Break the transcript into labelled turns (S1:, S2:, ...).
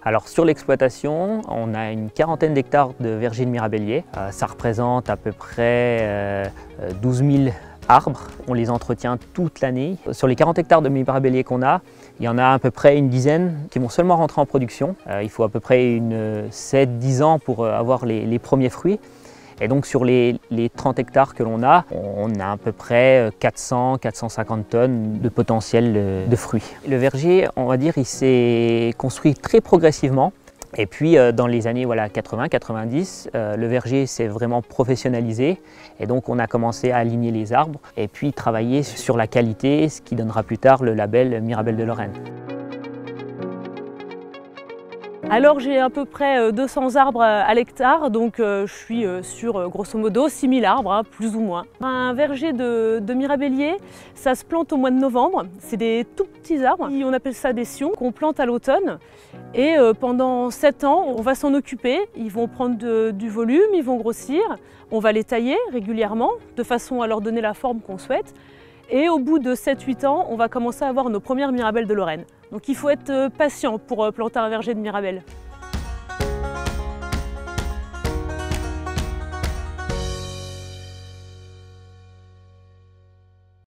S1: Alors sur l'exploitation, on a une quarantaine d'hectares de vergers de mirabelliers. Ça représente à peu près 12 000 arbres. On les entretient toute l'année. Sur les 40 hectares de mirabelliers qu'on a, il y en a à peu près une dizaine qui vont seulement rentrer en production. Il faut à peu près 7-10 ans pour avoir les premiers fruits. Et donc sur les 30 hectares que l'on a, on a à peu près 400-450 tonnes de potentiel de fruits. Le verger, on va dire, il s'est construit très progressivement. Et puis dans les années 80-90, le verger s'est vraiment professionnalisé et donc on a commencé à aligner les arbres et puis travailler sur la qualité, ce qui donnera plus tard le label Mirabelle de Lorraine.
S2: Alors j'ai à peu près 200 arbres à l'hectare, donc je suis sur grosso modo 6 000 arbres, plus ou moins. Un verger de mirabellier, ça se plante au mois de novembre. C'est des tout petits arbres, on appelle ça des sions, qu'on plante à l'automne. Et pendant 7 ans, on va s'en occuper. Ils vont prendre du volume, ils vont grossir. On va les tailler régulièrement, de façon à leur donner la forme qu'on souhaite. Et au bout de 7-8 ans, on va commencer à avoir nos premières mirabelles de Lorraine. Donc il faut être patient pour planter un verger de mirabelle.